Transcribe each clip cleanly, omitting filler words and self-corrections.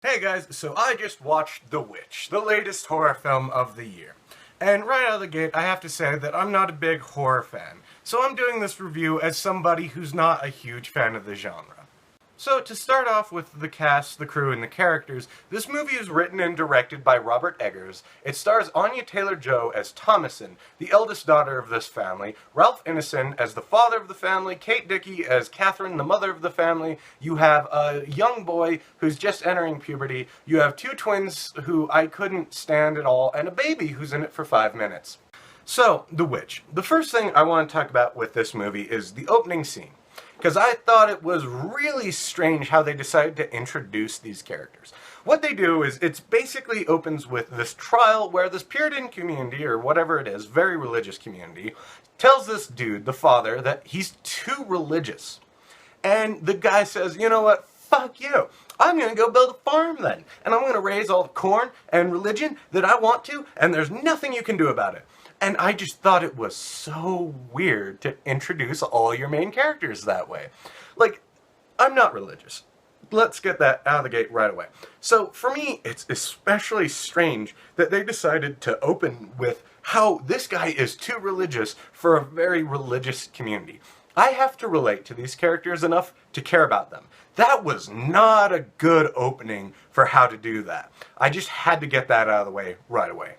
Hey guys, so I just watched The Witch, the latest horror film of the year. And right out of the gate, I have to say that I'm not a big horror fan. So I'm doing this review as somebody who's not a huge fan of the genre. So to start off with the cast, the crew, and the characters, this movie is written and directed by Robert Eggers. It stars Anya Taylor-Joy as Thomasin, the eldest daughter of this family, Ralph Ineson as the father of the family, Kate Dickie as Catherine, the mother of the family. You have a young boy who's just entering puberty. You have two twins who I couldn't stand at all, and a baby who's in it for 5 minutes. So, The Witch. The first thing I want to talk about with this movie is the opening scene, because I thought it was really strange how they decided to introduce these characters. What they do is, it basically opens with this trial where this Puritan community, or whatever it is, very religious community, tells this dude, the father, that he's too religious. And the guy says, you know what, fuck you. I'm going to go build a farm then, and I'm going to raise all the corn and religion that I want to, and there's nothing you can do about it. And I just thought it was so weird to introduce all your main characters that way. Like, I'm not religious. Let's get that out of the gate right away. So, for me, it's especially strange that they decided to open with how this guy is too religious for a very religious community. I have to relate to these characters enough to care about them. That was not a good opening for how to do that. I just had to get that out of the way right away.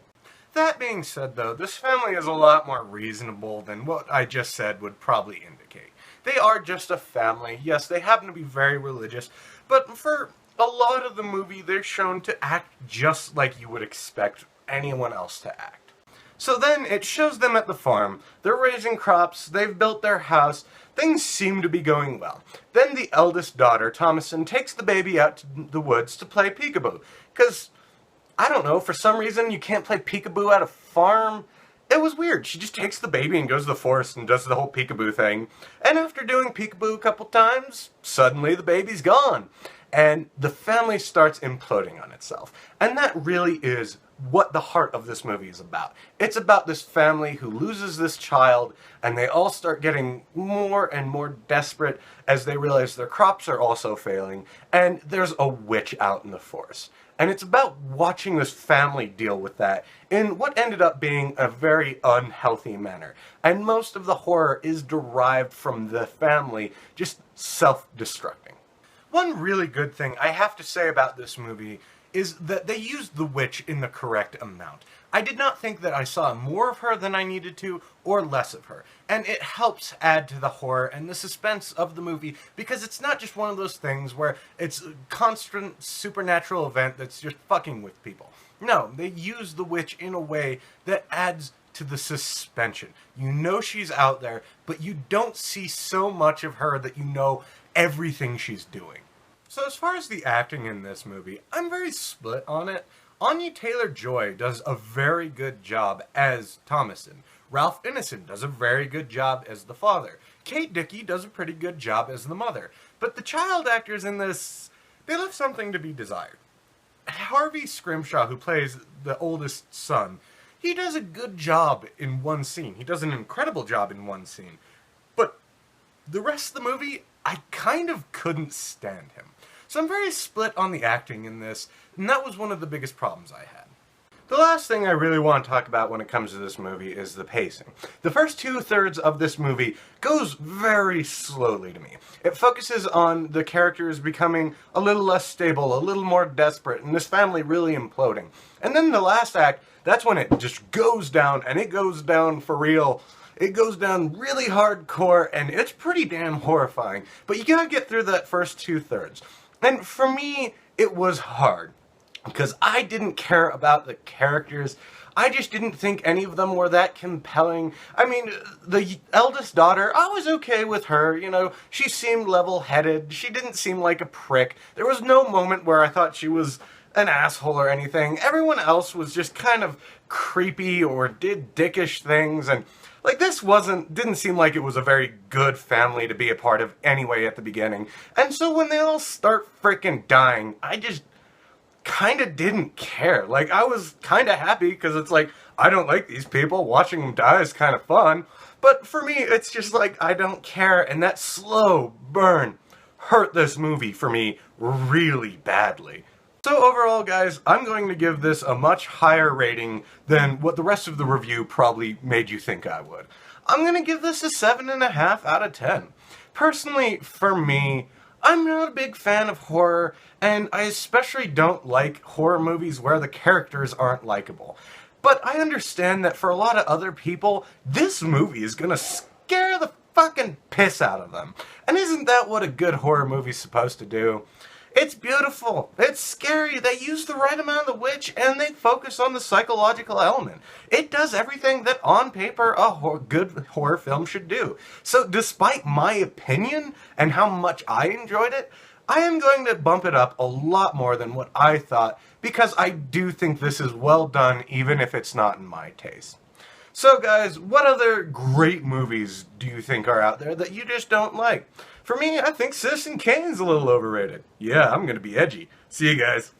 That being said, though, this family is a lot more reasonable than what I just said would probably indicate. They are just a family. Yes, they happen to be very religious, but for a lot of the movie, they're shown to act just like you would expect anyone else to act. So then, it shows them at the farm. They're raising crops, they've built their house, things seem to be going well. Then the eldest daughter, Thomasin, takes the baby out to the woods to play peekaboo, because I don't know, for some reason you can't play peekaboo at a farm. It was weird. She just takes the baby and goes to the forest and does the whole peekaboo thing. And after doing peekaboo a couple times, suddenly the baby's gone. And the family starts imploding on itself. And that really is what the heart of this movie is about. It's about this family who loses this child, and they all start getting more and more desperate as they realize their crops are also failing, and there's a witch out in the forest. And it's about watching this family deal with that in what ended up being a very unhealthy manner. And most of the horror is derived from the family just self-destructing. One really good thing I have to say about this movie is that they used the witch in the correct amount. I did not think that I saw more of her than I needed to, or less of her. And it helps add to the horror and the suspense of the movie, because it's not just one of those things where it's a constant supernatural event that's just fucking with people. No, they use the witch in a way that adds to the suspension. You know she's out there, but you don't see so much of her that you know everything she's doing. So as far as the acting in this movie, I'm very split on it. Anya Taylor-Joy does a very good job as Thomasin. Ralph Ineson does a very good job as the father. Kate Dickie does a pretty good job as the mother. But the child actors in this, they left something to be desired. Harvey Scrimshaw, who plays the oldest son, he does a good job in one scene. He does an incredible job in one scene. But the rest of the movie, I kind of couldn't stand him. So I'm very split on the acting in this, and that was one of the biggest problems I had. The last thing I really want to talk about when it comes to this movie is the pacing. The first 2/3 of this movie goes very slowly to me. It focuses on the characters becoming a little less stable, a little more desperate, and this family really imploding. And then the last act, that's when it just goes down, and it goes down for real. It goes down really hardcore, and it's pretty damn horrifying. But you gotta get through that first 2/3. And for me, it was hard, because I didn't care about the characters. I just didn't think any of them were that compelling. I mean, the eldest daughter, I was okay with her, you know, she seemed level-headed, she didn't seem like a prick. There was no moment where I thought she was an asshole or anything. Everyone else was just kind of creepy or did dickish things, and like, this didn't seem like it was a very good family to be a part of anyway at the beginning. And so when they all start freaking dying, I just kind of didn't care. Like, I was kind of happy, because it's like, I don't like these people, watching them die is kind of fun. But for me, it's just like, I don't care, and that slow burn hurt this movie for me really badly. So overall, guys, I'm going to give this a much higher rating than what the rest of the review probably made you think I would. I'm going to give this a 7.5 out of 10. Personally, for me, I'm not a big fan of horror, and I especially don't like horror movies where the characters aren't likable. But I understand that for a lot of other people, this movie is gonna scare the fucking piss out of them. And isn't that what a good horror movie's supposed to do? It's beautiful, it's scary, they use the right amount of the witch, and they focus on the psychological element. It does everything that on paper a good horror film should do. So despite my opinion and how much I enjoyed it, I am going to bump it up a lot more than what I thought, because I do think this is well done even if it's not in my taste. So guys, what other great movies do you think are out there that you just don't like? For me, I think Citizen Kane's a little overrated. Yeah, I'm gonna be edgy. See you guys.